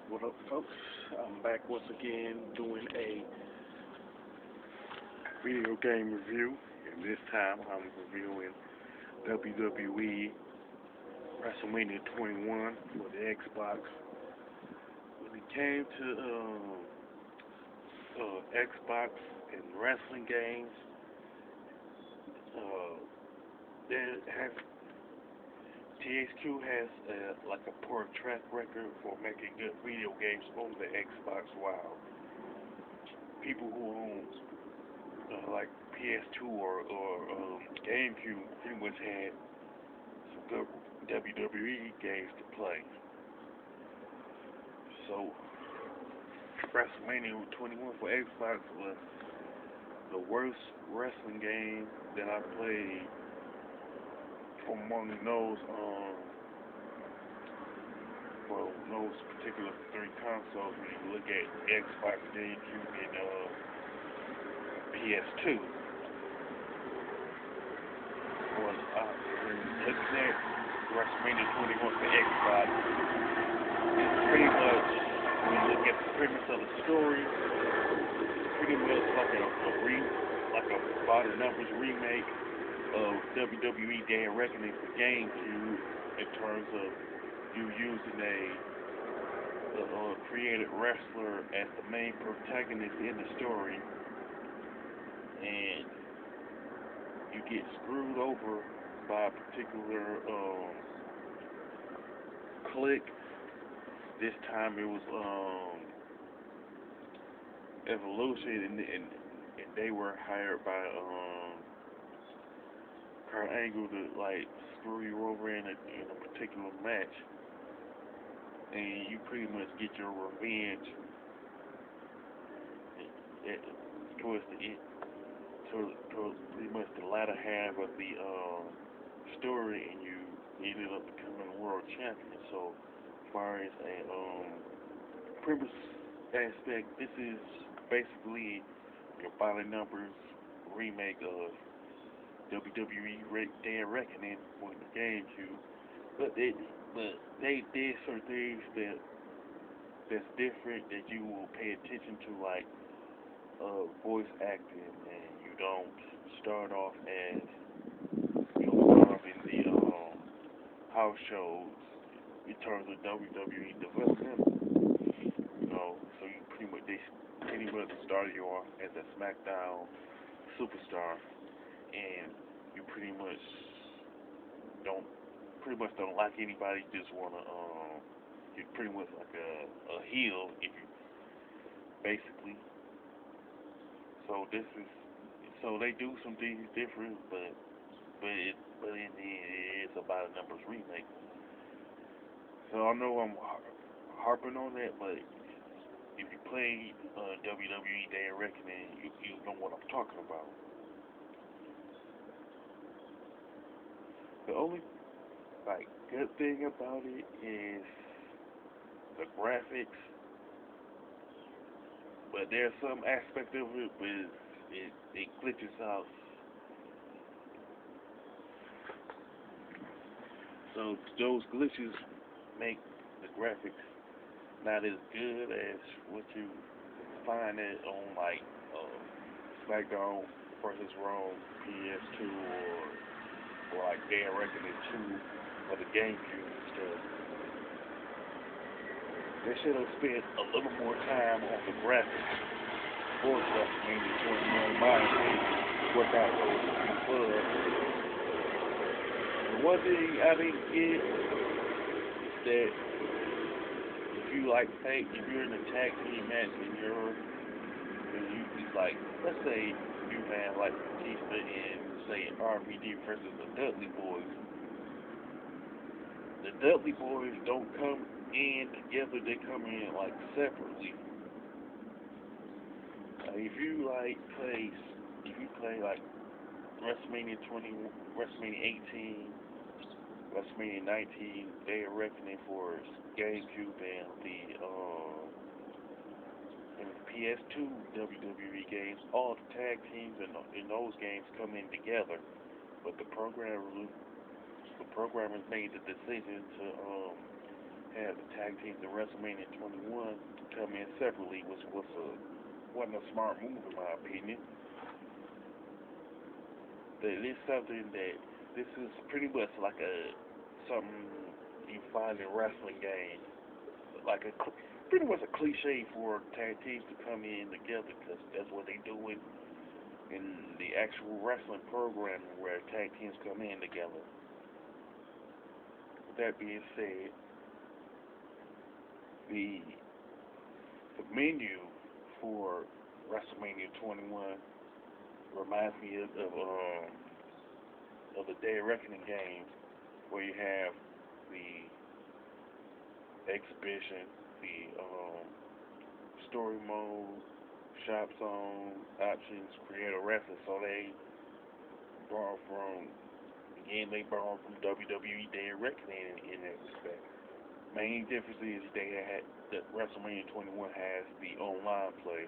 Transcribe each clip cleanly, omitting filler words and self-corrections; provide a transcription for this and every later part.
What up, folks? I'm back once again doing a video game review, and this time I'm reviewing WWE WrestleMania 21 for the Xbox. When it came to Xbox and wrestling games, uh, there has THQ has like a poor track record for making good video games on the Xbox. While people who own like PS2 or GameCube pretty much had some good WWE games to play. So WrestleMania 21 for Xbox was the worst wrestling game that I played from among those particular three consoles. When you look at Xbox, GameCube, and PS2, when looking at WrestleMania 21 for Xbox, it's pretty much, when you look at the premise of the story, it's pretty much like a body numbers remake of WWE Day of Reckoning for GameCube, in terms of you using a created wrestler as the main protagonist in the story, and you get screwed over by a particular clique. This time it was Evolution, and they were hired by Kurt Angle to like screw you over in a particular match, and you pretty much get your revenge at, towards the end, towards pretty much the latter half of the story, and you ended up becoming a world champion. So, as far as a premise aspect, this is basically your Body Numbers remake of WWE Day of Reckoning for the GameCube, but they did certain things that's different, that you will pay attention to, like voice acting, and you don't start off as in the house shows in terms of WWE development. So you pretty much started you off as a SmackDown superstar, and you don't don't like anybody. Just wanna you're pretty much like a heel, if you basically. So this is so they do some things different, but in the end it's about a numbers remake. So I know I'm harping on that, but if you play WWE Day of Reckoning, you know what I'm talking about. The only good thing about it is the graphics, but there's some aspect of it where it glitches out. So those glitches make the graphics not as good as what you find it on like SmackDown versus Raw PS2, or like Day of Reckoning 2 for the GameCube and stuff. They should have spent a little more time on the graphics for WrestleMania 21, in my opinion, without those two plugs. The one thing I didn't get is that if you're in a tag team match, and you like, let's say you have like Batista and say RVD versus the Dudley Boys. The Dudley Boys don't come in together; they come in like separately. If you play like WrestleMania 20, WrestleMania 18, WrestleMania 19, Day of Reckoning for GameCube, and the PS2 WWE games, all the tag teams in those games come in together. But the programmers made the decision to have the tag teams in WrestleMania 21 come in separately, which wasn't a smart move in my opinion. That is something that this is pretty much like something you find in wrestling games, like pretty much a cliche for tag teams to come in together, because that's what they do in the actual wrestling programming, where tag teams come in together. With that being said, the menu for WrestleMania 21 reminds me of the Day of Reckoning games, where you have the exhibition, the story mode, shop zone, options, creative wrestling. So they borrow from WWE Day of Reckoning in that respect. Main difference is that WrestleMania 21 has the online play.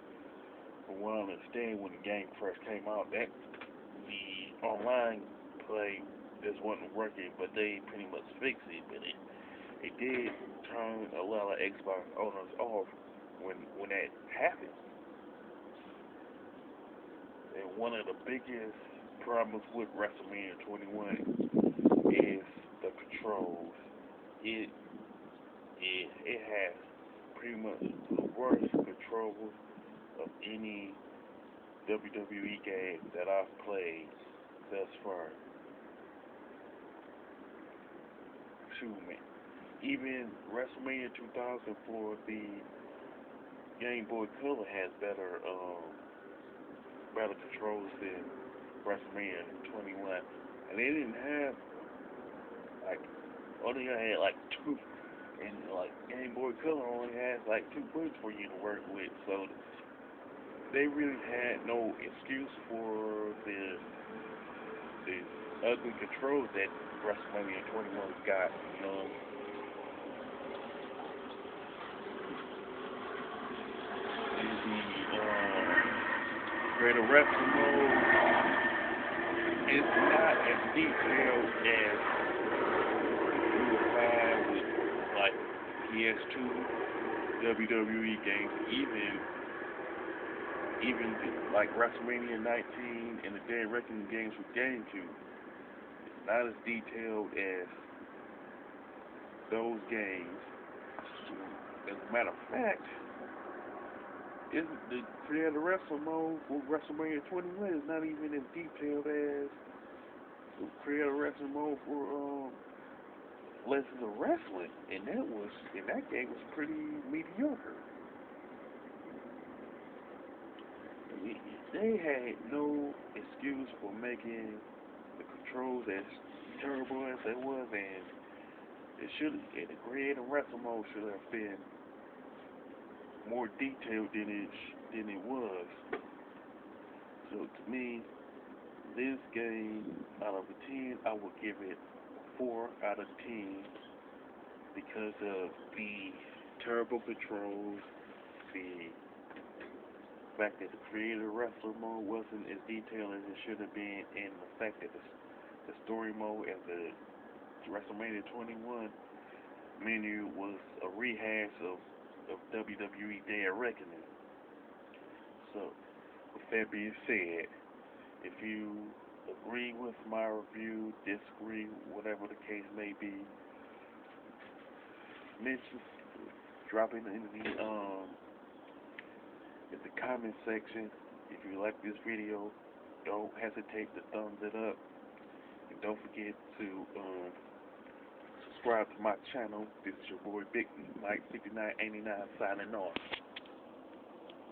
From what I understand, when the game first came out, that the online play just wasn't working, but they pretty much fixed it. But it did turn a lot of Xbox owners off when that happened. And one of the biggest problems with WrestleMania 21 is the controls. It has pretty much the worst controls of any WWE game that I've played thus far. Even WrestleMania 2000 for the Game Boy Color has better controls than WrestleMania 21, and they didn't have only had two, and Game Boy Color only has 2 buttons for you to work with, so they really had no excuse for the ugly controls that WrestleMania 21 got. Creative wrestling mode is not as detailed as you would find with PS2 WWE games, even WrestleMania 19 and the Day of Reckoning games with GameCube. It's not as detailed as those games. As a matter of fact, the creative wrestling mode for WrestleMania 21 is not even as detailed as the creative wrestling mode for Legends of Wrestling, and that game was pretty mediocre. They had no excuse for making the controls as terrible as they was, and the creative wrestling mode should have been more detailed than it was. So to me, this game, out of a 10, I would give it 4 out of 10 because of the terrible controls, the fact that the creative wrestler mode wasn't as detailed as it should have been, and the fact that the story mode and the WrestleMania 21 menu was a rehash of WWE Day of Reckoning. So, with that being said, if you agree with my review, disagree, whatever the case may be, drop it in the comment section. If you like this video, don't hesitate to thumbs it up, and don't forget to subscribe to my channel. This is your boy Big Mike 5989 signing off.